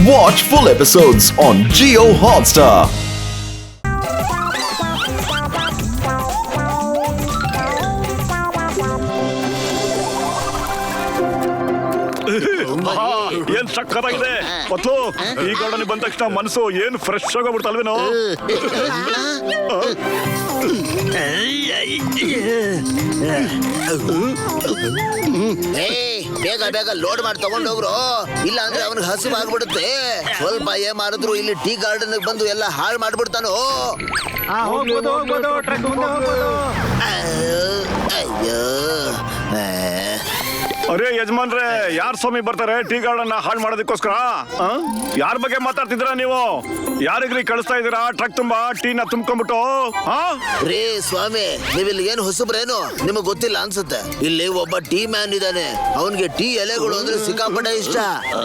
Watch full episodes on Jio Hotstar. ಏನ್ ಸಕ್ಕತ್ತಾಗಿದೆ ಮತ್ತು ಈ ಗಾರ್ಡನ್ ಬಂದ ತಕ್ಷಣ ಮನಸ್ಸು ಏನ್ ಫ್ರೆಶ್ ಆಗೋಗ್ಬಿಡ್ತಲ್ವೇನೋ. ಬೇಗ ಬೇಗ ಲೋಡ್ ಮಾಡಿ ತಗೊಂಡೋಗ್ರು, ಇಲ್ಲ ಅಂದ್ರೆ ಅವನಿಗೆ ಹಸಿವು ಆಗ್ಬಿಡುತ್ತೆ. ಸ್ವಲ್ಪ ಮಾಡಿದ್ರು ಇಲ್ಲಿ ಟೀ ಗಾರ್ಡನ್ ಬಂದು ಎಲ್ಲ ಹಾಳು ಮಾಡ್ಬಿಡ್ತಾನೋ. ಅಯ್ಯೋ ಅರೇ ಯಜಮಾನ್ರೆ, ಯಾರ್ ಸ್ವಾಮಿ ಬರ್ತಾರೆ ಟೀ ಗಾರ್ಡನ್ ಹಾಳು ಮಾಡೋದಕ್ಕೋಸ್ಕರ? ಯಾರ ಬಗ್ಗೆ ಮಾತಾಡ್ತಿದ್ದೀರಾ ನೀವು? ಯಾರಿಗ್ರಿ ಕಳಿಸ್ತಾ ಇದೀರಾ ಟ್ರಕ್ ತುಂಬಾ ಟೀನ ತುಂಬ್ಕೊಂಡ್ಬಿಟ್ಟು? ರೇ ಸ್ವಾಮಿ, ನೀವಿಲ್ಲಿ ಏನು ಹೊಸಬ್ರೇನು? ನಿಮಗ್ ಗೊತ್ತಿಲ್ಲ ಅನ್ಸುತ್ತೆ. ಇಲ್ಲಿ ಒಬ್ಬ ಟೀ ಮ್ಯಾನ್ ಇದ್ದಾನೆ. ಅವನ್ಗೆ ಟೀ ಎಲೆಗಳು ಅಂದ್ರೆ ಸಿಕ್ಕಾಪಟ್ಟೆ ಇಷ್ಟ.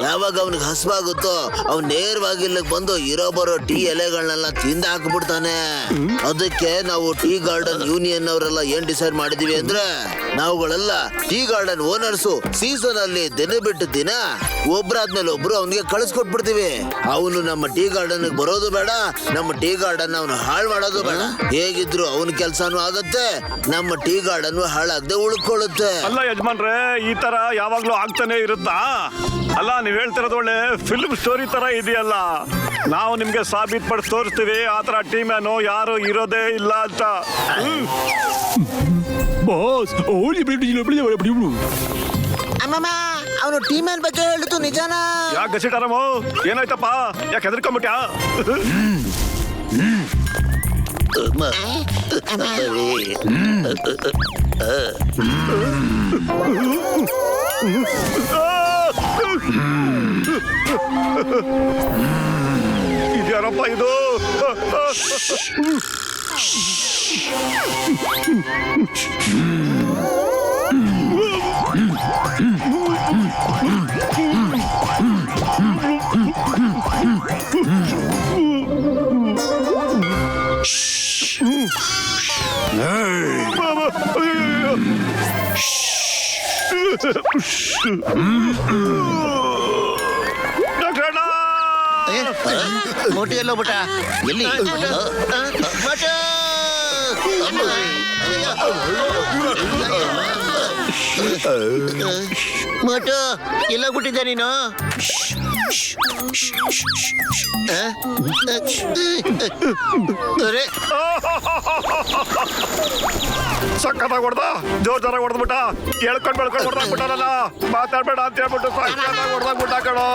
ಯಾವಾಗ ಅವನಿಗೆ ಹಸುವಾಗುತ್ತೋ ಅವ್ನು ನೇರವಾಗಿ ಇಲ್ಲಿಗೆ ಬಂದು ಇರೋ ಬರೋ ಟೀ ಎಲೆಗಳನ್ನೆಲ್ಲ ತಿಂದ ಹಾಕ್ಬಿಡ್ತಾನೆ. ಅದಕ್ಕೆ ನಾವು ಟೀ ಗಾರ್ಡನ್ ಯೂನಿಯನ್ ಅವರೆಲ್ಲ ಏನ್ ಡಿಸೈಡ್ ಮಾಡಿದೀವಿ ಅಂದ್ರೆ, ನಾವುಗಳೆಲ್ಲ ಟೀ ಗಾರ್ಡನ್ ಓನರ್ಸು ಸೀಸನ್ ಅಲ್ಲಿ ದಿನ ಬಿಟ್ಟು ದಿನ ಒಬ್ರಾದ್ಮೇಲೆ ಒಬ್ರು ಅವನಿಗೆ ಕಳಿಸ್ಕೊಟ್ಬಿಡ್ತೀವಿ. ಅವನು ನಮ್ಮ ಟೀ ಗಾರ್ಡನ್ ಬರೋದು ಬೇಡ, ನಮ್ಮ ಟೀ ಗಾರ್ಡನ್ ಅವನು ಹಾಳು ಮಾಡೋದು ಬೇಡ. ಹೇಗಿದ್ರು ಅವನ ಕೆಲ್ಸಾನು ಆಗತ್ತೆ, ನಮ್ಮ ಟೀ ಗಾರ್ಡನ್ ಹಾಳಾಗದೆ ಉಳ್ಕೊಳ್ಳುತ್ತೆ. ಅಲ್ಲ ಯಜಮಾನ್ರೆ, ಈ ತರ ಯಾವಾಗ್ಲೂ ಆಗ್ತಾನೆ ಇರುತ್ತಾ? ಅಲ್ಲ, ನೀವ್ ಹೇಳ್ತಿರೋದು ಒಳ್ಳೆ ಫಿಲ್ಮ್ ಸ್ಟೋರಿ ತರ ಇದೆಯಲ್ಲ. ನಾವು ನಿಮ್ಗೆ ಸಾಬೀತ್ ಪಡಿಸಿ ತೋರಿಸ್ತೀವಿ ಆ ತರ ಟೀ ಮ್ಯಾನು ಯಾರು ಇರೋದೇ ಇಲ್ಲ ಅಂತ. ಅಮ್ಮಮ್ಮ, ಅವನು ಟೀ ಮ್ಯಾನ್ ಬಗ್ಗೆ ಹೇಳಿದ್ದು ನಿಜಾನಾ? ಯಾಕೆ ಗಸಿಟಾರಮ್ಮ, ಏನಾಯ್ತಪ್ಪ? ಯಾಕೆ ಹೆದರ್ಕೊಂಬಿಟ್ಯಾ? ಇದ್ಯಾರಪ್ಪ ಇದು? ಮೋಟಿ ಎಲ್ಲೋ ಬಿಟ್ಟ? ಎಲ್ಲಿ ಮೋಟು ಎಲ್ಲೋಗ್ಬಿಟ್ಟಿದ್ದೆ ನೀನು? ಸಕ್ಕತ್ತಾಗಿ ಹೊಡ್ದ, ಜೋರ್ ಜೋರಾಗಿ ಹೊಡೆದ್ಬಿಟ್ಟ. ಹೇಳ್ಕೊಂಡ್ ಬೆಳ್ಕೊಂಡ್ ಹೊಡೆದಾಗ್ಬಿಟ್ಟಾರಲ್ಲ, ಮಾತಾಡ್ಬೇಡ ಅಂತ ಹೇಳ್ಬಿಟ್ಟು ಸಕ್ಕತ್ತಾಗಿ ಹೊಡೆದಾಗ್ಬಿಟ್ಟ ಕಣೋ.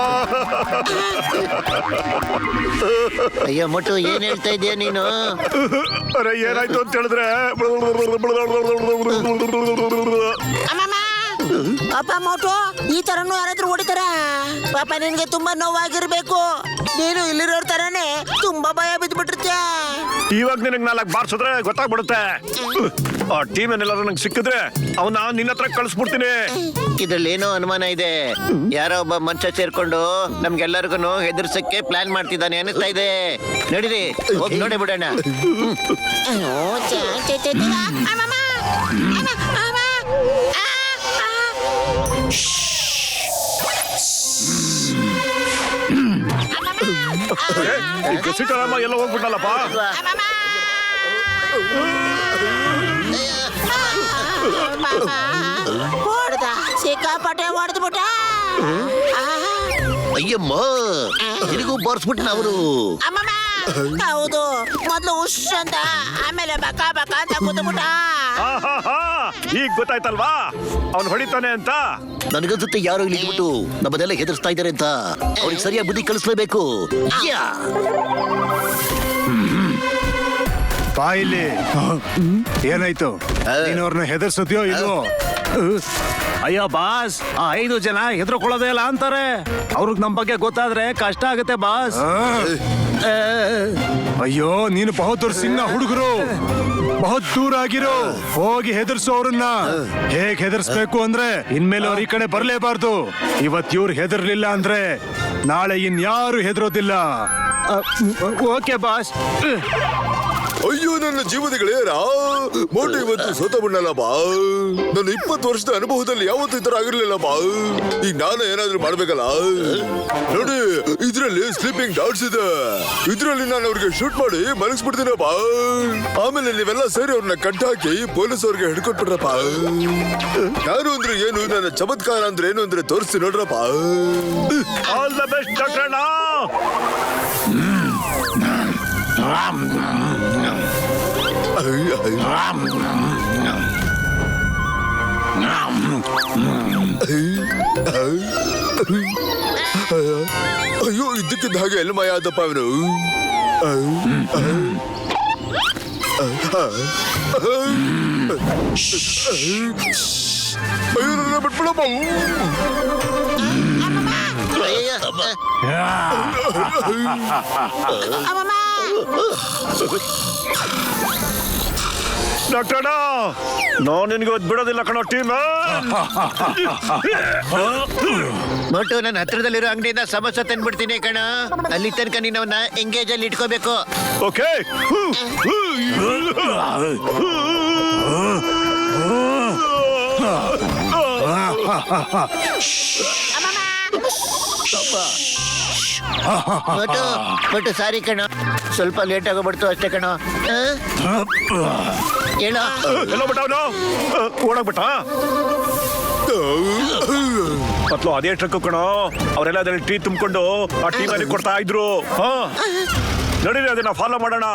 ಅಯ್ಯೋ ಮೋಟು, ಏನ್ ಹೇಳ್ತಾ ಇದೀಯ ನೀನು? ಅರೆ ಏನಾಯ್ತು ಅಂತ ಹೇಳಿದ್ರೆ, ಅಪ್ಪ ಮೋಟು, ಈ ತರನು ಯಾರಾದ್ರೂ ಹೊಡಿತಾರ? ಪಾಪ ನಿನ್ಗೆ ತುಂಬಾ ನೋವಾಗಿರ್ಬೇಕು. ನೀನು ಇಲ್ಲಿರೋರ್ ತರಾನೇ ತುಂಬಾ ಭಯ ಬಿದ್ದ್ಬಿಟ್ಟಿರ್ತೀಯ. ಇವಾಗ ನಿನಗ್ 4 ಬಾರ್ಸಿದ್ರೆ ಗೊತ್ತಾಗ್ಬಿಡುತ್ತೆ. ಆ ಟೀಮ್ ಏನೆಲ್ಲಾರು ನಂಗೆ ಸಿಕ್ಕಿದ್ರೆ ಅವನ್ನ ನಿನ್ನ ಹತ್ರ ಕಳಿಸ್ಬಿಡ್ತೀನಿ. ಇದ್ರಲ್ಲಿ ಏನೋ ಅನುಮಾನ ಇದೆ. ಯಾರೋ ಒಬ್ಬ ಮನುಷ್ಯ ಸೇರ್ಕೊಂಡು ನಮ್ಗೆಲ್ಲರಿಗೂ ಹೆದರ್ಸಕ್ಕೆ ಪ್ಲಾನ್ ಮಾಡ್ತಿದ್ದಾನೆ ಅನಿಸ್ತಾ ಇದೆ. ನಡೀರಿ, ಹೋಗಿ ನೋಡಿ ಬಿಡೋಣ. ಗಸಿಟಾರಮ್ಮ ಎಲ್ಲ ಹೋಗ್ಬಿಟ್ಟಲ್ಲಪ್ಪ. ಹೊಡ್ದ, ಸಿಕ್ಕಾಪಟ್ಟೆ ಹೊಡೆದ್ಬಿಟ್ಟ. ಅಯ್ಯಮ್ಮ, ನಿನಗೂ ಬಾರಿಸ್ಬಿಟ್ನ ಅವರು. ಹೌದು, ಮೊದ್ಲು ಉಶ್ ಅಂತ, ಆಮೇಲೆ ಬಕ ಬಕ ಅಂತ ಕೂತ್ಬಿಟ್ಟ. ಈಗ ಗೊತ್ತಾಯ್ತಲ್ವಾ ಅವ್ನು ಹೊಡಿತಾನೆ ಅಂತ? ನನಗನ್ಸುತ್ತೆ ಯಾರೋ ಇಲ್ಲಿ ಇಟ್ಬಿಟ್ಟು ನಮ್ಮದೆಲ್ಲ ಹೆದರ್ಸ್ತಾ ಇದ್ದಾರೆ ಅಂತ. ಅವ್ರಿಗೆ ಸರಿಯಾಗಿ ಬುದ್ಧಿ ಕಳಿಸ್ಲೇಬೇಕು. ಬಾಯಿಲಿ ಏನಾಯ್ತು? ನೀನವ್ರನ್ನ ಹೆದರ್ಸದ್ಯೋ ಇಲ್ವೋ? ಅಯ್ಯೋ ಬಾಸ್, ಆ 5 ಜನ ಹೆದರ್ಕೊಳ್ಳೋದೇ ಇಲ್ಲ ಅಂತಾರೆ. ಅವ್ರಿಗೆ ನಮ್ ಬಗ್ಗೆ ಗೊತ್ತಾದ್ರೆ ಕಷ್ಟ ಆಗುತ್ತೆ ಬಾಸ್. ಅಯ್ಯೋ, ನೀನು ಬಹದ್ದೂರ್ ಸಿಂಗ್ನ ಹುಡುಗರು, ಬಹುತ್ ದೂರ ಆಗಿರೋ. ಹೋಗಿ ಹೆದರ್ಸು ಅವ್ರನ್ನ. ಹೇಗ್ ಹೆದರ್ಸ್ಬೇಕು ಅಂದ್ರೆ, ಇನ್ಮೇಲೆ ಅವ್ರ ಈ ಕಡೆ ಬರ್ಲೇಬಾರ್ದು. ಇವತ್ ಇವ್ರು ಹೆದರ್ಲಿಲ್ಲ ಅಂದ್ರೆ ನಾಳೆ ಇನ್ಯಾರು ಹೆದರೋದಿಲ್ಲ. Okay boss. ಅಯ್ಯೋ ನನ್ನ ಜೀವದ ಗೆಳೆಯರ, ಮೋಟು ಇವತ್ತು ಸೋತ ಬಿಡಲ್ಲ ಬಾ. ನನ್ನ 20 ವರ್ಷದ ಅನುಭವದಲ್ಲಿ ಯಾವತ್ತೂ ಈ ತರ ಆಗಿರ್ಲಿಲ್ಲ ಬಾ. ಈಗ ನಾನು ಏನಾದ್ರೂ ಮಾಡ್ಬೇಕಲ್ಲ. ನೋಡಿ, ಇದ್ರಲ್ಲಿ ಸ್ಲೀಪಿಂಗ್ ಡಾಟ್ಸ್ ಇದೆ. ಇದ್ರಲ್ಲಿ ನಾನು ಅವ್ರಿಗೆ ಶೂಟ್ ಮಾಡಿ ಮಲಗಿಸ್ಬಿಡ್ತೀನಪ್ಪ. ಆಮೇಲೆ ನೀವೆಲ್ಲ ಸೇರಿ ಅವ್ರನ್ನ ಕಟ್ಟಾಕಿ ಪೊಲೀಸ್ ಅವ್ರಿಗೆ ಹಿಡ್ಕೊಟ್ಬಿಟ್ರಪ್ಪ. ಯಾರು ಅಂದ್ರೆ ಏನು, ನನ್ನ ಚಮತ್ಕಾರ ಅಂದ್ರೆ ಏನು ಅಂದ್ರೆ ತೋರಿಸ್ತೀನಿ ನೋಡ್ರಪ್ಪ. All the best doctor. ಅಯ್ಯೋ, ಇದ್ದಕ್ಕಿದ್ದ ಹಾಗೆ ಎಲ್ಲಿ ಮಾಯ ಆದಪ್ಪ ಅವನು. ಅಯ್ಯೋ, ನನ್ನ ಬಿಟ್ಬಿಡಪ್ಪ. ಡಾಕ್ಟರ್, ನಾನು ನಿನ್ಗೆ ಒದ್ ಬಿಡೋದಿಲ್ಲ ಕಣೋ ಟೀಮ್. ಮೊಟ್ಟು ನನ್ನ ಹತ್ರದಲ್ಲಿರೋ ಅಂಗಡಿಯಿಂದ ಸಮಸ್ಯೆ ತಂದ್ಬಿಡ್ತೀನಿ ಕಣ. ಅಲ್ಲಿ ತನಕ ನೀನು ಅವನ್ನ ಎಂಗೇಜ್ ಅಲ್ಲಿ ಇಟ್ಕೋಬೇಕು. ಓಕೆ. ಮೊಟ್ಟು ಸಾರಿ ಕಣ, ಸ್ವಲ್ಪ ಲೇಟ್ ಆಗೋಗ್ಬಿಡ್ತು ಅಷ್ಟೇ ಕಣ. ಹೇಳೋ ಎಲ್ಲೋ ಬಿಟ್ಟ ಅವನು, ಓಡಾಗ್ಬಿಟ್ಟ. ಮತ್ಲು ಅದೇ ಟ್ರಕ್ ಕಣೋ, ಅವರೆಲ್ಲ ಅದ್ರಲ್ಲಿ ಟೀ ತುಂಬಿಕೊಂಡು ಆ ಟೀ ಮ್ಯಾನ್ ಕೊಡ್ತಾ ಇದ್ರು. ನಡೀರಿ, ಅದನ್ನ ಫಾಲೋ ಮಾಡೋಣ.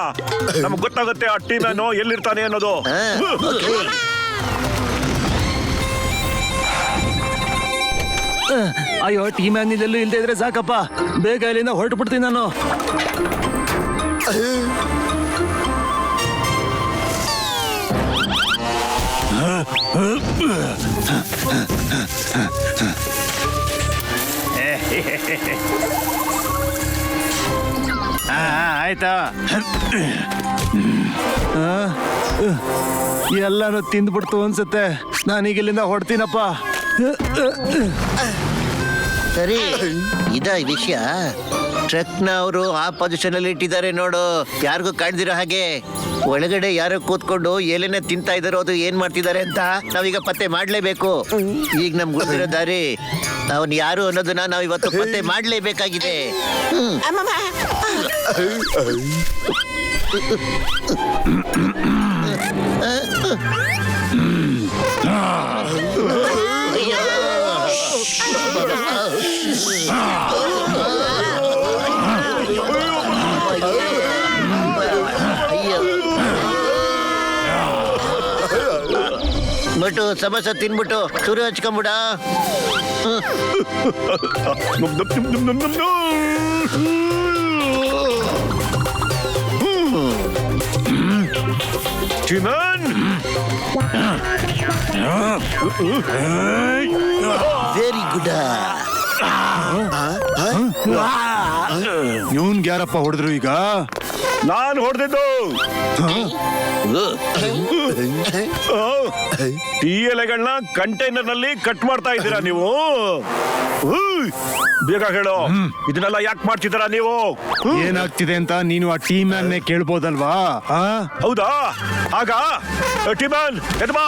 ನಮ್ಗೆ ಗೊತ್ತಾಗುತ್ತೆ ಆ ಟೀ ಮ್ಯಾನು ಎಲ್ಲಿರ್ತಾನೆ ಅನ್ನೋದು. ಅಯ್ಯೋ, ಟೀ ಮ್ಯಾನ್ ಇದೆಲ್ಲೂ ಇಲ್ದೇ ಇದ್ರೆ ಸಾಕಪ್ಪ, ಬೇಗ ಇಲ್ಲಿಂದ ಹೊರಟು ಬಿಡ್ತೀನಿ ನಾನು. ಆಯ್ತಾ, ಎಲ್ಲಾನು ತಿಂದ್ಬಿಡ್ತು ಅನ್ಸುತ್ತೆ. ನಾನೀಗ ಇಲ್ಲಿಂದ ಹೊಡ್ತೀನಪ್ಪ. ಸರಿ, ಇದ ವಿಷಯ. ಟ್ರಕ್ ನ ಅವರು ಆ ಪೊಸಿಷನ್ ಅಲ್ಲಿ ಇಟ್ಟಿದ್ದಾರೆ ನೋಡು, ಯಾರಿಗೂ ಕಾಣ್ದಿರೋ ಹಾಗೆ. ಒಳಗಡೆ ಯಾರೋ ಕೂತ್ಕೊಂಡು ಏಲೇನೆ ತಿಂತಾ ಇದಾರೋ, ಅದು ಏನ್ ಮಾಡ್ತಿದ್ದಾರೆ ಅಂತ ನಾವೀಗ ಪತ್ತೆ ಮಾಡ್ಲೇಬೇಕು. ಈಗ ನಮ್ಗೆ ಗೊತ್ತಿರೋ ದಾರಿ ಅವನ್ ಯಾರು ಅನ್ನೋದನ್ನ ನಾವ್ ಇವತ್ತು ಪತ್ತೆ ಮಾಡ್ಲೇಬೇಕಾಗಿದೆ. ಬಟ್ಟು ಸಮಸ್ಯೆ ತಿನ್ಬಿಟ್ಟು ಸುರು ಹಚ್ಕೊಂಬಿಡ. Very good. ಇವನ್ಗೆ ಯಾರಪ್ಪ ಹೊಡೆದ್ರು ಈಗ? ನಾನು ಹೊಡೆದಿದ್ದು. ಟೀ ಎಲೆಗಳನ್ನ ಕಂಟೈನರ್ ನಲ್ಲಿ ಕಟ್ ಮಾಡ್ತಾ ಇದ್ದೀರಾ ನೀವು? ಬೇಗ ಹೇಳು, ಇದನ್ನೆಲ್ಲ ಯಾಕೆ ಮಾಡ್ತಿದ್ದೀರಾ ನೀವು? ಏನಾಗ್ತಿದೆ ಅಂತ ನೀನು ಆ ಟೀ ಮ್ಯಾನ್ ಕೇಳ್ಬೋದಲ್ವಾ? ಹೌದಾ? ಆಗ ಟೀ ಮ್ಯಾನ್ ಎದ್ದು ಬಾ.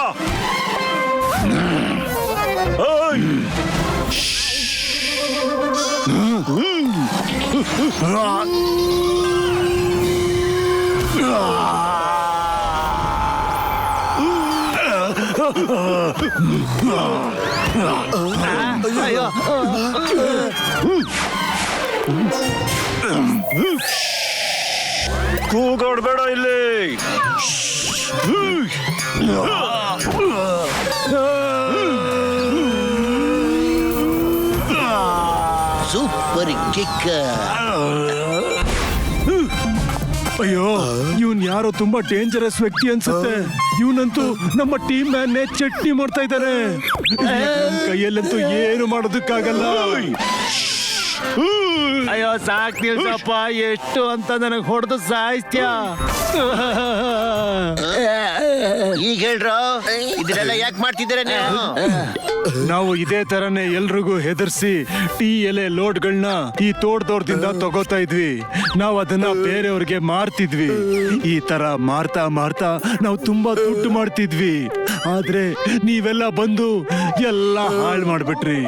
ಕೂಗಾಡ್ಬೇಡ ಇಲ್ಲಿ. Super kick. ಅಯ್ಯೋ, ಇವನ್ ಯಾರೋ ತುಂಬಾ ಡೇಂಜರಸ್ ವ್ಯಕ್ತಿ ಅನ್ಸುತ್ತೆ. ಇವನಂತೂ ನಮ್ಮ ಟೀಮ್ ಮ್ಯಾನ್ನೇ ಚಟ್ನಿ ಮಾಡ್ತಾ ಇದ್ದಾನೆ. ಕೈಯಲ್ಲಂತೂ ಏನು ಮಾಡೋದಕ್ಕಾಗಲ್ಲ. ಅಯ್ಯೋ, ಸಾಕ್ ನಿಲ್ಸಪ್ಪ. ಎಷ್ಟು ಅಂತ ನನಗೆ ಹೊಡೆದು ಸಾಯಿಸ್ತ್ಯ. ಈಗ ಹೇಳ್ರೋ, ಇದನ್ನೆಲ್ಲ ಯಾಕೆ ಮಾಡ್ತಿದ್ದೀರ ನೀವು? ನಾವು ಇದೇ ತರನೇ ಎಲ್ರಿಗೂ ಹೆದರ್ಸಿ ಟೀ ಎಲೆ ಲೋಡ್ಗಳನ್ನ ಈ ತೋಟದವ್ರದಿಂದ ತಗೋತಾ ಇದ್ವಿ. ನಾವು ಅದನ್ನ ಬೇರೆಯವ್ರಿಗೆ ಮಾರ್ತಿದ್ವಿ. ಈ ತರ ಮಾರ್ತಾ ಮಾರ್ತಾ ನಾವು ತುಂಬಾ ದುಡ್ಡು ಮಾಡ್ತಿದ್ವಿ. ಆದ್ರೆ ನೀವೆಲ್ಲ ಬಂದು ಎಲ್ಲ ಹಾಳು ಮಾಡ್ಬಿಟ್ರಿ.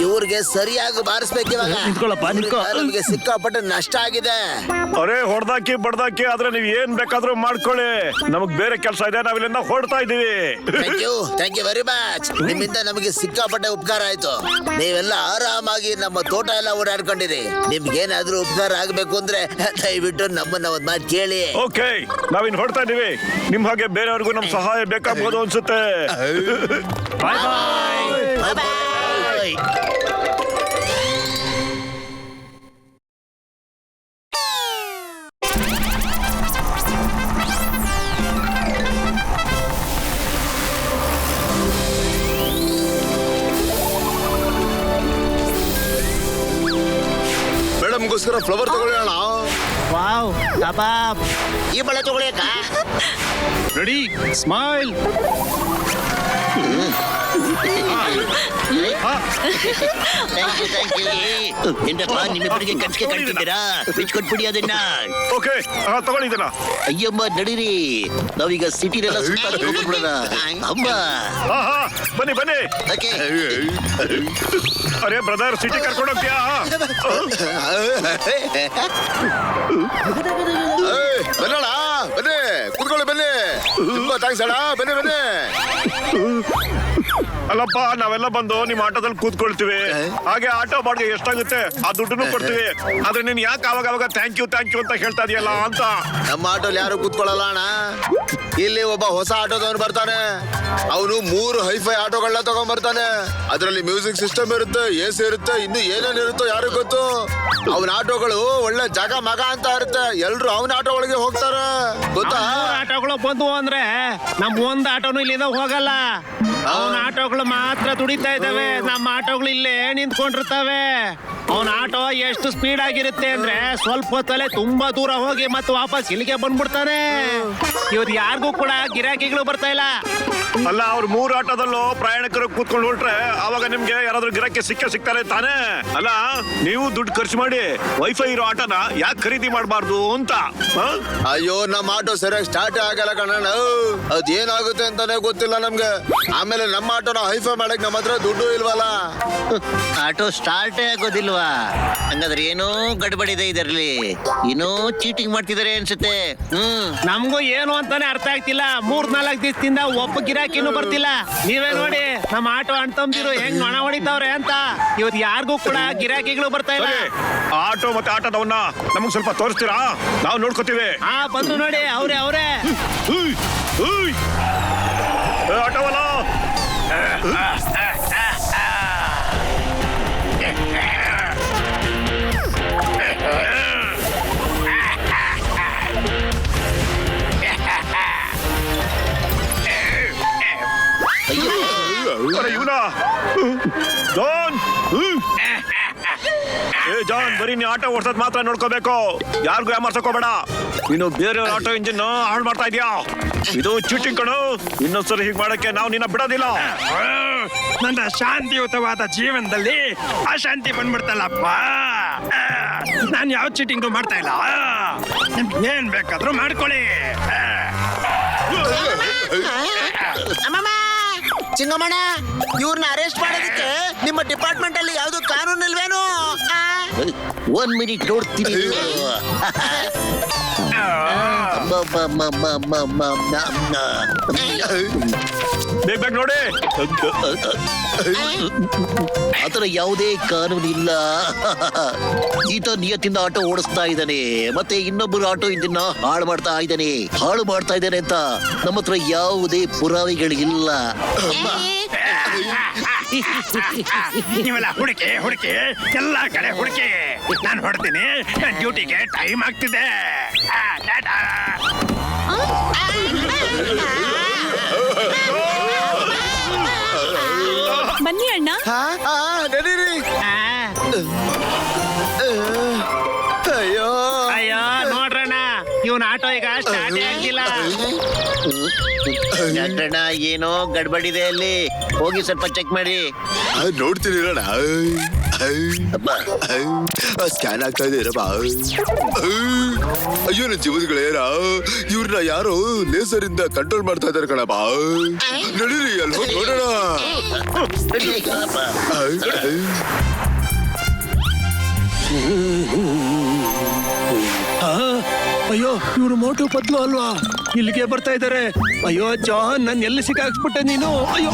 ಇವ್ರಿಗೆ ಸರಿಯಾಗಿ ಬಾರಿಸ್ಬೇಕು ಇವಾಗ. ನಿಂತ್ಕೊಳ್ಳಪ್ಪ, ನಿಂತ್ಕೊ. ಇವ್ರಿಂದ ನಮ್ಗೆ ಸಿಕ್ಕಾಪಟ್ಟೆ ನಷ್ಟ ಆಗಿದೆ. ಅರೆ ಹೊಡ್ದಾಕಿ ಬಡ್ದಾಕಿ ಆದ್ರೆ ನೀವ್ ಏನ್ ಬೇಕಾದ್ರೂ ಮಾಡ್ಕೊಳ್ಳಿ. ನಮಗ್ ಬೇರೆ ಕೆಲಸ ಇದೆ, ನಾವಿಲ್ಲಿಂದ ಹೊಡ್ತಾ ಇದೀವಿ. Thank you very much. ನಿಮ್ಮಿಂದ ನಮಗೆ ಸಿಕ್ಕಾಪಟ್ಟೆ ಉಪಕಾರ ಆಯ್ತು. ನೀವೆಲ್ಲ ಆರಾಮಾಗಿ ನಮ್ಮ ತೋಟ ಎಲ್ಲ ಓಡಾಡ್ಕೊಂಡಿರಿ. ನಿಮ್ಗೇನಾದ್ರೂ ಉಪಕಾರ ಆಗ್ಬೇಕು ಅಂದ್ರೆ ದಯವಿಟ್ಟು ನಮ್ಮನ್ನ ಒಂದ್ ಮಾತು ಕೇಳಿ. ಓಕೆ, ನಾವಿನ್ ಹೊಡ್ತಾ ಇದೀವಿ. ನಿಮ್ ಹಾಗೆ ಬೇರೆಯವ್ರಿಗೂ ನಮ್ ಸಹಾಯ ಬೇಕಾಗ್ಬೋದು ಅನ್ಸುತ್ತೆ. Bye bye. ಬಾಯ್. ಮೇಡಮ್ಗೋಸ್ಕರ ಫ್ಲವರ್ ತಗೊಳ್ಳೋಣ. Wow kebab. ಈ ಬಳೆ ತಗೊಳ್ಳಿಯಕ್ಕ. Ready, smile. Thank you. ಏನಪ್ಪ ನಿಮ್ಮಿಬ್ಬರಿಗೆ ಕನ್ಸಿಗೆ ಕಟ್ತಿದ್ದೀರಾ? ಬಿಚ್ಕೊಟ್ಬಿಡಿ ಅದನ್ನ. ಓಕೆ, ತಗೊಂಡಿದ್ದೀನ. ಅಯ್ಯಮ್ಮ ನಡೀರಿ, ನಾವೀಗ ಸಿಟಿನೆಲ್ಲ ಸುತ್ತಾಡ್ಬಿಡೋಣ. ಅಮ್ಮ ಬನ್ನಿ ಬನ್ನಿ. ಓಕೆ. ಅರೆ ಬ್ರದರ್, ಸಿಟಿ ಕರ್ಕೊಂಡು ಹೋಗ್ತೀಯಾ? ಬನ್ನೋಣ, ಬನ್ನಿ ಕೂತ್ಕೊಳ್ಳಿ, ಬನ್ನಿ. ತುಂಬಾ ಥ್ಯಾಂಕ್ಸ್ ಅಣ್ಣ, ಬನ್ನಿ ಬನ್ನಿ. ಅಲ್ಲಪ್ಪ, ನಾವೆಲ್ಲ ಬಂದು ನಿಮ್ ಆಟೋದಲ್ಲಿ ಕೂತ್ಕೊಳ್ತೀವಿ. ಹಾಗೆ ಆಟೋ ಬಾಡಿಗೆ ಎಷ್ಟಾಗುತ್ತೆ ಆ ದುಡ್ಡನ್ನು ಕೊಡ್ತೀವಿ. ಆದ್ರೆ ನೀನ್ ಯಾಕೆ ಅವಾಗ ಥ್ಯಾಂಕ್ ಯು ಅಂತ ಹೇಳ್ತಾ ಇದೆಯಲ್ಲ ಅಂತ. ನಮ್ಮ ಆಟೋಲಿ ಯಾರು ಕೂತ್ಕೊಳ್ಳಲ್ಲ ಅಣ್ಣ. ಇಲ್ಲಿ ಒಬ್ಬ ಹೊಸ ಆಟೋದವನು ಬರ್ತಾನೆ. ಅವನು 3 ಹೈಫೈ ಆಟೋಗಳನ್ನ ತಗೊಂಡ್ ಬರ್ತಾನೆ. ಅದರಲ್ಲಿ ಮ್ಯೂಸಿಕ್ ಸಿಸ್ಟಮ್ ಇರುತ್ತೆ, AC ಇರುತ್ತೆ, ಇನ್ನು ಏನೇನ್ ಇರುತ್ತೋ ಯಾರಿಗೂ ಗೊತ್ತು. ಅವನ ಆಟೋಗಳು ಒಳ್ಳೆ ಜಾಗ ಮಗ ಅಂತ ಇರುತ್ತೆ. ಎಲ್ರು ಅವನ ಆಟೋ ಒಳಗೆ ಹೋಗ್ತಾರೆ, ಗೊತ್ತಾ? ಆಟೋಗಳು ಬಂದ್ವು ಅಂದ್ರೆ ನಮ್ ಒಂದ್ ಆಟೋನು ಇಲ್ಲಿಂದ ಹೋಗಲ್ಲ. ಅವನ ಆಟೋಗಳು ಮಾತ್ರ ದುಡಿತಾ ಇದ್ದಾವೆ. ನಮ್ಮ ಆಟೋಗಳು ಇಲ್ಲೇ ನಿಂತ್ಕೊಂಡಿರ್ತವೆ. ಅವನ ಆಟೋ ಎಷ್ಟು ಸ್ಪೀಡ್ ಆಗಿರುತ್ತೆ ಅಂದ್ರೆ ಸ್ವಲ್ಪ ಹೊತ್ತಲ್ಲೇ ತುಂಬಾ ದೂರ ಹೋಗಿ ಮತ್ತೆ ವಾಪಸ್ ಇಲ್ಲಿಗೆ ಬಂದ್ಬಿಡ್ತಾನೆ. ಇವತ್ತು ಯಾರಿಗೂ ಕೂಡ ಗಿರಾಕಿಗಳು ಬರ್ತಾ ಇಲ್ಲ. ಅಲ್ಲ, ಅವ್ರು 3 ಆಟೋದಲ್ಲೂ ಪ್ರಯಾಣಿಕರು ಕೂತ್ಕೊಂಡು ಹೊರಟ್ರೆ ಅವಾಗ ನಿಮ್ಗೆ ಯಾರಾದ್ರೂ ಗಿರಾಕಿ ಸಿಗ್ತಾರೆ ತಾನೇ? ಅಲ್ಲ, ನೀವು ದುಡ್ಡು ಖರ್ಚು ಮಾಡಿ ವೈಫೈ ಇರೋ ಆಟೋನ ಯಾಕೆ ಖರೀದಿ ಮಾಡಬಾರ್ದು ಅಂತ. ಅಯ್ಯೋ, ನಮ್ಮ ಆಟೋ ಸರಿಯಾಗಿ ಸ್ಟಾರ್ಟ್ ಆಗಲ್ಲ ಕಣಣ್ಣ. ಅದೇನಾಗುತ್ತೆ ಅಂತಾನೆ ಗೊತ್ತಿಲ್ಲ ನಮ್ಗೆ. ಆಮೇಲೆ ನಮ್ಮ ಆಟೋನ ಹೈಫೈ ಮಾಡಕ್ ನಮ್ಮ ಹತ್ರ ದುಡ್ಡು ಇಲ್ವಲ್ಲ. ಆಟೋ ಸ್ಟಾರ್ಟೇ ಆಗೋದಿಲ್ವಾ? ಹಂಗಾದ್ರೆ ಏನೋ ಗಡ್ಬಡಿದೆ ಇದರಲ್ಲಿ. ಏನೋ ಚೀಟಿಂಗ್ ಮಾಡ್ತಿದಾರೆ ಅನ್ಸುತ್ತೆ. ನಮ್ಗೂ ಏನು ಅಂತಾನೆ ಅರ್ಥ ಆಗ್ತಿಲ್ಲ. 3-4 ದಿವಸದಿಂದ ಒಬ್ಬ ಗಿರಾಕಿನೂ ಬರ್ತಿಲ್ಲ. ನೀವೇ ನೋಡಿ ನಮ್ಮ ಆಟೋ ಅಣ್ತಂದಿರು ಹೆಂಗ್ ನೊಣ ಹೊಡಿತಾವ್ರೆ ಅಂತ. ಇವತ್ತು ಯಾರಿಗೂ ಕೂಡ ಗಿರಾಕಿಗಳು ಬರ್ತಾ ಇಲ್ಲ. ಆಟೋ ಮತ್ತೆ ಆಟೋದವನ್ನ ನಮಗ್ ಸ್ವಲ್ಪ ತೋರಿಸ್ತೀರಾ? ನಾವು ನೋಡ್ಕೋತೀವಿ. ಬಂದ್ರು ನೋಡಿ, ಅವ್ರೆ ಆಟೋವಲ್ಲ. ಇವನ ಜಾನ್, ಬರೀ ನೀ ಆಟೋ ಓಡ್ಸೋದ್ ಮಾತ್ರ ನೋಡ್ಕೋಬೇಕು. ಯಾರಿಗೂ ಯಾಮರ್ಸಕೋಬೇಡ. ನೀನು ಬೇರೆ ಆಟೋ ಇಂಜಿನ್ ಹಾಳು ಮಾಡ್ತಾ ಇದೀಯಾ. ಇದು ಚೀಟಿಂಗ್ ಕಣು. ಇನ್ನೊಂದ್ಸರಿ ಹೀಗೆ ಮಾಡಕ್ಕೆ ನಾವು ನಿನ್ನ ಬಿಡೋದಿಲ್ಲ. ನನ್ನ ಶಾಂತಿಯುತವಾದ ಜೀವನದಲ್ಲಿ ಅಶಾಂತಿ ಬಂದ್ಬಿಡ್ತಲ್ಲಪ್ಪ. ನಾನು ಯಾವ ಚೀಟಿಂಗು ಮಾಡ್ತಾ ಇಲ್ಲ. ನಿಮ್ಗೆ ಏನ್ ಬೇಕಾದ್ರೂ ಮಾಡ್ಕೊಳ್ಳಿ. ಅಮ್ಮಮ್ಮ, ಚಿಂಗಮ್ಮಣ್ಣ, ಇವ್ರನ್ನ ಅರೆಸ್ಟ್ ಮಾಡೋದಕ್ಕೆ ನಿಮ್ಮ ಡಿಪಾರ್ಟ್ಮೆಂಟ್ ಅಲ್ಲಿ ಯಾವ್ದು ಕಾನೂನು ಇಲ್ವೇನು? 1 ಮಿನಿಟ್ ನೋಡ್ತೀನಿ. ಬೇಗ ನೋಡಿ. ಆತರ ಯಾವುದೇ ಕಾನೂನು ಇಲ್ಲ. ಈತ ನಿಯತ್ತಿಂದ ಆಟೋ ಓಡಿಸ್ತಾ ಇದ್ದಾನೆ, ಮತ್ತೆ ಇನ್ನೊಬ್ಬರು ಆಟೋ ಇದನ್ನ ಹಾಳು ಮಾಡ್ತಾ ಇದ್ದಾನೆ ಅಂತ ನಮ್ಮ ಹತ್ರ ಯಾವುದೇ ಪುರಾವೆಗಳಿಲ್ಲ. ನೀವೆಲ್ಲ ಹುಡುಕಿ ಎಲ್ಲಾ ಕಡೆ ಹುಡುಕಿ. ನಾನು ಹೊಡ್ತೀನಿ. ಡ್ಯೂಟಿಗೆ ಟೈಮ್ ಆಗ್ತಿದೆ. ಬನ್ನಿ ಅಣ್ಣ. ನಡೀರಿ. ಅಯ್ಯೋ ನೋಡ್ರಣ್ಣ, ಇವನ್ ಆಟೋ ಈಗ ಸ್ಟಾರ್ಟ್ ಆಗ್ಲಿಲ್ಲ. ನಟಣ್ಣ, ಏನೋ ಗಡ್ಬಡಿದೆ ಅಲ್ಲಿ. ಹೋಗಿ ಸ್ವಲ್ಪ ಚೆಕ್ ಮಾಡಿ. ನೋಡ್ತೀನಿ ಸ್ಕ್ಯಾನ್ ಆಗ್ತಾ ಇದೆ. ಅಯ್ಯೋ, ನನ್ನ ಜೀವನಗಳೇರ ಇವ್ರನ್ನ ಯಾರೋ ಲೇಸರ್ ಇಂದ ಕಂಟ್ರೋಲ್ ಮಾಡ್ತಾ ಇದಾರೆ ಕಣಪ್ಪ. ನಡೀರಿ, ಅಲ್ಲಿ ಹೋಗಿ ನೋಡೋಣ. ಅಯ್ಯೋ ಇವ್ರು ಮೋಟು ಪತ್ಲು ಅಲ್ವಾ? ಇಲ್ಲಿಗೆ ಬರ್ತಾ ಇದ್ದಾರೆ. ಅಯ್ಯೋ ಜಾನ್, ನನ್ ಎಲ್ಲಿ ಸಿಕ್ಕಾಕ್ಸ್ಬಿಟ್ಟೆ ನೀನು? ಅಯ್ಯೋ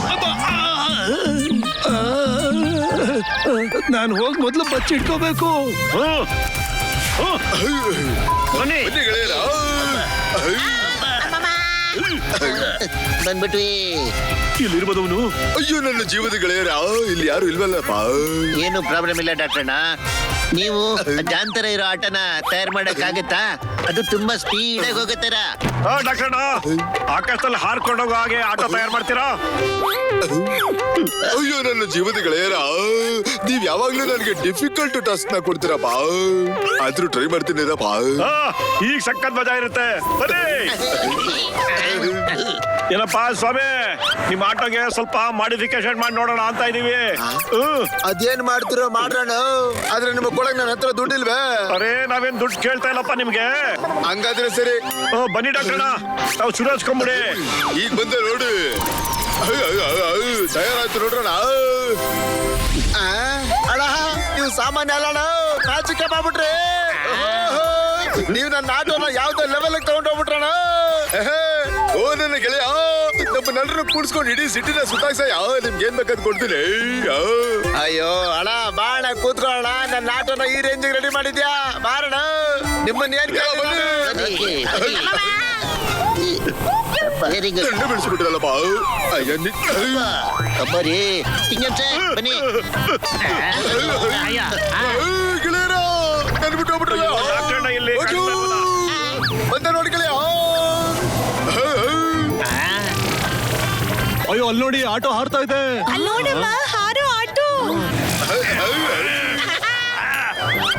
ನಾನು ಹೋಗಿ ಮೊದ್ಲು ಬಚ್ಚಿಟ್ಕೋಬೇಕು. ಬನ್ನಿ. ಬಂದ್ಬಿಟ್ವಿ. ಇಲ್ಲಿರ್ಬೋದವನು. ಅಯ್ಯೋ ನನ್ನ ಜೀವದ ಗೆಳೆಯರ, ಇಲ್ಲಿ ಯಾರು ಇಲ್ವಲ್ಲಪ್ಪ. ಏನು ಪ್ರಾಬ್ಲಮ್ ಇಲ್ಲ ಡಾಕ್ಟರ್ನ. ನೀವು ಜಾಂತರ ಇರೋ ಆಟನ ತಯಾರು ಮಾಡಕ್ಕಾಗತ್ತಾ? ಅದು ತುಂಬಾ ಸ್ಪೀಡ್ ಆಗಿ ಹೋಗುತ್ತಾರ. ಡಾಕ್ಟರ್, ಆಕಾಶದಲ್ಲಿ ಹಾರ್ಕೊಂಡೋಗೋ ಹಾಗೆ ಆಟೋ ತಯಾರು ಮಾಡ್ತೀರಾ? ಅಯ್ಯೋ ನನ್ನ ಜೀವದ ಗೆಳೆಯರ, ನೀವ್ ಯಾವಾಗ್ಲೂ ನನಗೆ ಡಿಫಿಕಲ್ಟ್ ಟಾಸ್ಕ್ ನ ಕೊಡ್ತೀರಪ್ಪ. ಆದ್ರೂ ಟ್ರೈ ಮಾಡ್ತೀನಿರಪ್ಪ. ಈಗ ಸಖತ್ ಮಜಾ ಇರುತ್ತೆ. ಬನ್ನಿ. ಏನಪ್ಪಾ ಸ್ವಾಮಿ, ನಿಮ್ ಆಟೋಗೆ ಸ್ವಲ್ಪ ಮಾಡಿಫಿಕೇಶನ್ ಮಾಡಿ ನೋಡೋಣ ಅಂತ ಇದೀವಿ. ಅದೇನ್ ಮಾಡ್ತಿರೋ ಮಾಡ್ರಣ, ಆದ್ರೆ ನಿಮಗ್ ಕೊಡಕ್ ನನ್ನ ಹತ್ರ ದುಡ್ಡಿಲ್ವೇ? ಅರೇ, ನಾವೇನ್ ದುಡ್ಡು ಕೇಳ್ತಾ ಇಲ್ಲಪ್ಪ ನಿಮ್ಗೆ. ಹಂಗಾದ್ರೆ ಸರಿ, ಬನ್ನಿ ಡಾಕ್ಟರ್, ನಾವು ಸುಧಾರಿಸ್ಕೊಂಬಿಡಿ. ಈಗ ಬಂದೆ ನೋಡಿ. ತಯಾರಾಯ್ತು ನೋಡ್ರಣ. ಅಣ್ಣ, ನೀವು ಸಾಮಾನ್ಯ ಅಲ್ಲಣ್ಣ, ನಾಚಿಕೆ ಮಾಡ್ಬಿಟ್ರಿ. ನೀವು ನನ್ನ ಆಟೋನ ಯಾವ್ದೋ ಲೆವೆಲ್ ತಗೊಂಡೋಗ್ಬಿಟ್ರಣ. ಓ ನನ್ನ ಗೆಳೆಯ, ನಮ್ಮನ್ನೆಲ್ಲರೂ ಕೂಡ್ಸ್ಕೊಂಡು ಇಡೀ ಸಿಟಿನ ಸುತ್ತಾಕ್ಸಯ್ಯ. ನಿಮ್ಗೆ ಏನ್ ಬೇಕಾದ್ ಕೊಡ್ತೀನಿ. ಅಯ್ಯೋ ಅಣ್ಣ, ಬಾಣ ಕೂತ್ಕೊಳ್ಳೋಣ. ನನ್ನ ಆಟೋನ ಈ ರೇಂಜಿಗೆ ರೆಡಿ ಮಾಡಿದ್ಯಾ? ಬಾರಣ, ನಿಮ್ಮನ್ನ ಏನ್ ವೆರಿ ಗುಡ್. ದಂಡ ಬಿಡಿಸ್ಬಿಟ್ರಲ್ಲಪ್ಪ. ಅಯ್ಯ ಬರೀ ಹಿಂಗಂತೆ ಬನ್ನಿ. ಗೆಳೆಯರ, ನನ್ ಬಿಟ್ಟು ಹೋಗ್ಬಿಟ್ರಲ್ಲ. ಡಾಕ್ಟರ್ನ ಇಲ್ಲಿ ಬಂದ ನೋಡಿ ಗೆಳೆಯ. ಅಯ್ಯೋ ಅಲ್ಲಿ ನೋಡಿ, ಆಟೋ ಹಾರ್ತಾ ಇದೆ. ನೋಡಮ್ಮ, ಹಾರೋ ಆಟೋ.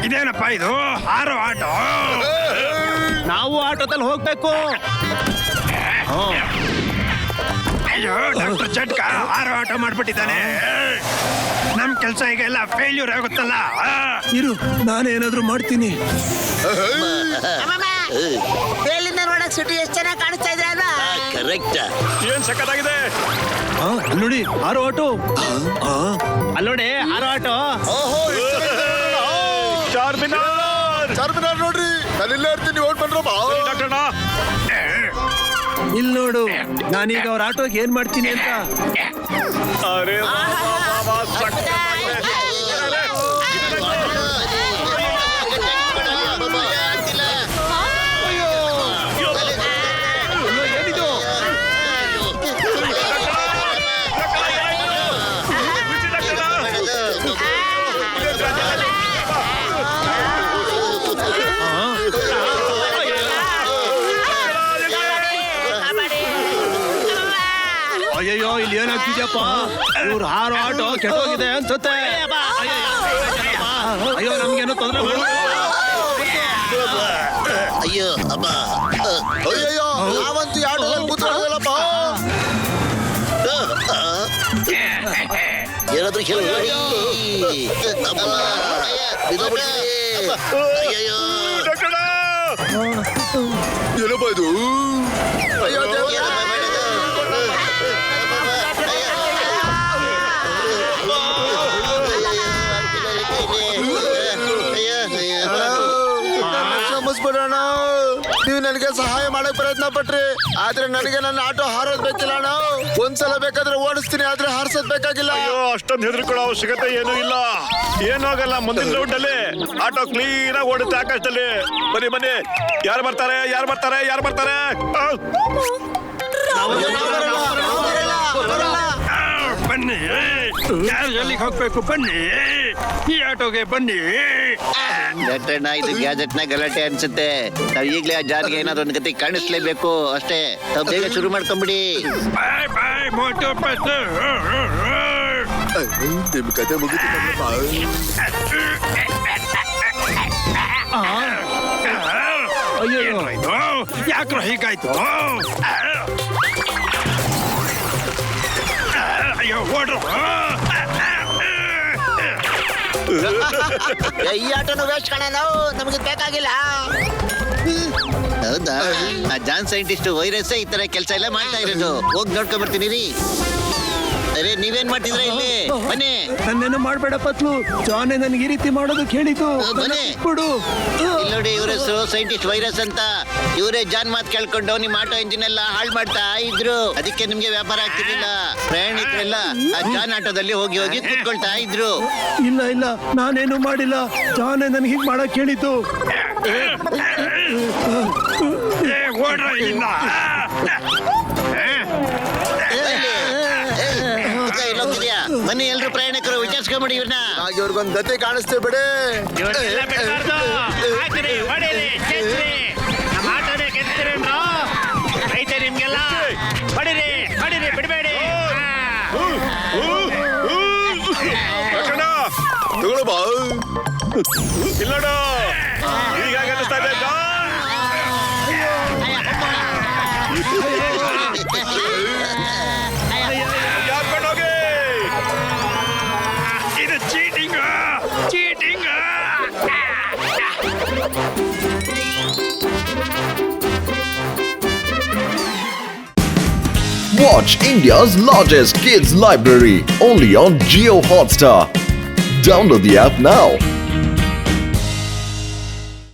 ಇದೇನಪ್ಪ ಇದು ಹಾರೋ ಆಟೋ? ನಾವು ಆಟೋದಲ್ಲಿ ಹೋಗ್ಬೇಕು. ಅಯ್ಯೋ ಡಾಕ್ಟರ್ ಚಟ್ಕ ಹಾರೋ ಆಟೋ ಮಾಡ್ಬಿಟ್ಟಿದ್ದಾನೆ. ನಮ್ ಕೆಲ್ಸ ಈಗೆಲ್ಲ ಫೇಲ್ಯೂರ್ ಆಗುತ್ತಲ್ಲ. ಇರು, ನಾನೇನಾದ್ರೂ ಮಾಡ್ತೀನಿ. ಮೇಲಿಂದ ನೋಡಕ್ ಸಿಟಿ ಎಷ್ಟು ಚೆನ್ನಾಗಿ ಕಾಣಿಸ್ತಾ ಇದೆ ಅಲ್ವಾ? ಕರೆಕ್ಟ್. ಏನ್ ಸಖತ್ತಾಗಿದೆ. ಅಲ್ಲಿ ನೋಡಿ, ಹಾರೋ ಆಟೋ. ಅಲ್ಲಿ ನೋಡಿ, ಹಾರೋ ಆಟೋ. ಚಾರ್ಮಿನಾರ್. ಚಾರ್ಮಿನಾರ್ ನೋಡ್ರಿ, ನಾನು ಇಲ್ಲೇ ಇರ್ತೀನಿ. ಓಟ್ ಬಂದ್ರಪ್ಪ. ಡಾಕ್ಟರ್ನ ಇಲ್ಲಿ ನೋಡು, ನಾನೀಗ ಅವ್ರ ಆಟೋಗೆ ಏನ್ ಮಾಡ್ತೀನಿ ಅಂತ. ಅರೆ ಸಖತ್ತಾಗಿದೆ. ಏನಿದು? ಅಯ್ಯಯ್ಯೋ, ಇಲ್ಲಿ ಏನಾಗ್ತಿದ್ಯಪ್ಪ? ಇವ್ರು ಹಾರೋ ಆಟೋ ಕೆಟ್ಟೋಗಿದೆ ಅನ್ಸುತ್ತೆ. ಅಯ್ಯೋ, ನಮ್ಗೇನೋ ತೊಂದರೆ ಮಾಡ. ಅಯ್ಯೋ ಅಬ್ಬ. ಅಯ್ಯಯ್ಯೋ, ನಾವಂತೂ ಆಟೋದಲ್ಲಿ ಕೂತ್ಕೊಳ್ಳೋದಲ್ಲಪ್ಪ. ಏನಾದ್ರೂ ಹೇಳಿ. ಅಯ್ಯಯ್ಯೋ. ಏನಪ್ಪ ಇದು? ಅಯ್ಯೋ ದೇವ್ರೇ. ಕ್ಷಮಿಸ್ಬಿಡೋಣ, ನೀವು ನನಗೆ ಸಹಾಯ ಮಾಡಕ್ ಪ್ರಯತ್ನ ಪಟ್ರಿ. ಆದ್ರೆ ನನಗೆ ನನ್ನ ಆಟೋ ಹಾರೋದ್ ಬೇಕಿಲ್ಲ ಅಣ್ಣ. ಒಂದ್ಸಲ ಬೇಕಾದ್ರೆ ಓಡಿಸ್ತೀನಿ, ಆದ್ರೆ ಹಾರ್ಸೋದ್ ಬೇಕಾಗಿಲ್ಲ. ಅಯ್ಯೋ, ಅಷ್ಟೊಂದು ಹೆದರ್ಕೊಳ್ಳೋ ಅವಶ್ಯಕತೆ ಏನೂ ಇಲ್ಲ. ಏನಾಗಲ್ಲ, ಮುಂದಿನ ರೌಂಡಲ್ಲಿ ಆಟೋ ಕ್ಲೀನ್ ಆಗಿ ಓಡುತ್ತೆ ಆಕಾಶದಲ್ಲಿ. ಬನ್ನಿ ಬನ್ನಿ, ಯಾರು ಬರ್ತಾರೆ, ಯಾರು ಬರ್ತಾರೆ, ಯಾರು ಬರ್ತಾರೆ? ಬನ್ನಿ, ಯಾರು ಎಲ್ಲಿಗೆ ಹೋಗ್ಬೇಕು? ಬನ್ನಿ, ಈ ಆಟೋಗೆ ಬನ್ನಿ. ಡಾಕ್ಟರ್ನ, ಇದು ಗ್ಯಾಜೆಟ್ ನ ಗಲಾಟೆ ಅನ್ಸುತ್ತೆ. ನಾವ್ ಈಗ್ಲೇ ಆ ಜಾನ್ಗೆ ಏನಾದ್ರು ಒಂದ್ ಗತಿ ಕಾಣಿಸ್ಲೇಬೇಕು ಅಷ್ಟೇ. ನಾವ್ ಬೇಗ ಶುರು ಮಾಡ್ಕೊಂಬಿಡಿ. ಬಾಯ್ ಬಾಯ್ ಮೋಟು ಪತ್ಲು. ನಿಮ್ ಕತೆ ಮುಗಿತಪ್ಪ. ಅಯ್ಯೋ, ಇದು ಯಾಕ್ರೋ ಹೀಗಾಯ್ತು? ಅಯ್ಯೋ ಓಡ್ರು. ಈ ಆಟೋನು ವೇಸ್ಟ್ ಕಣ, ನಾವು ನಮಗೆ ಬೇಕಾಗಿಲ್ಲ. ಹೌದಾ? ಆ ಜಾನ್ ಸೈಂಟಿಸ್ಟ್ ವೈರಸ್ ಈ ತರ ಕೆಲಸ ಎಲ್ಲ ಮಾಡ್ತಾ ಇರೋದು. ಹೋಗಿ ನೋಡ್ಕೊಂಡ್ ಬರ್ತೀನಿ ರೀ. ಅರೆ ನೀವೇನ್ ಮಾಡ್ತಿದ್ರ ಇಲ್ಲಿ ಬನ್ನಿ ನನ್ನೇನು ಮಾಡ್ಬೇಡ ಪತ್ಲು ಜಾನೆ ನನ್ಗೆ ಈ ರೀತಿ ಮಾಡೋದಕ್ಕೆ ಹೇಳಿದ್ದು ಬನ್ನಿ. ಬಿಡು ಇಲ್ಲಿ ನೋಡಿ ಇವ್ರ ಹೆಸರು ಸೈಂಟಿಸ್ಟ್ ವೈರಸ್ ಅಂತ. ಇವರೇ ಜಾನ್ ಮಾತ್ ಕೇಳ್ಕೊಂಡು ನಿಮ್ ಆಟೋ ಇಂಜಿನ್ ಎಲ್ಲ ಹಾಳು ಮಾಡ್ತಾ ಇದ್ರು. ಅದಕ್ಕೆ ನಿಮ್ಗೆ ವ್ಯಾಪಾರ ಆಗ್ತಿರ್ಲಿಲ್ಲ. ಪ್ರಯಾಣಿಕರೆಲ್ಲ ಆ ಜಾನ್ ಆಟೋದಲ್ಲಿ ಹೋಗಿ ಹೋಗಿ ಕೂತ್ಕೊಳ್ತಾ ಇದ್ರು. ಇಲ್ಲ ಇಲ್ಲ ನಾನೇನು ಮಾಡಿಲ್ಲ ಜಾನೆ ನನ್ಗೆ ಹೀಗ್ ಮಾಡಕ್ ಹೇಳಿದ್ದು ಎಲ್ಲೋಗ್ತಿದ್ಯಾ? ಬನ್ನಿ ಎಲ್ರು ಪ್ರಯಾಣಿಕರು ವಿಚಾರಿಸ್ಕೊಂಬಿಡಿ ಇವ್ರನ್ನ. ಹಾಗೆ ಅವ್ರಿಗೊಂದ್ ಗತೆ ಕಾಣಿಸ್ತೇ ಬಿಡೆ. ಇವ್ರನ್ನೆಲ್ಲ ಬಿಡ್ಬಾರ್ದು. ಹಾಕ್ರಿ, ಹೊಡೀರಿ, ಕೆಚ್ರಿ. ನಮ್ಮ ಆಟೋನೇ ಕೆಚ್ತೀರೇನ್ರೋ? ಐತೆ ನಿಮ್ಗೆಲ್ಲ. ಹೊಡೀರಿ, ಹೊಡೀರಿ, ಬಿಡ್ಬೇಡಿ. ತಗೊಳ ಬಾ. ಇಲ್ಲೋಡು ಈಗ ಅನಿಸ್ತಾ ಇದೆ ಹೋಗಿ. ಇದು cheating cheating Watch India's largest kids library only on Geo Hotstar. Download the app now.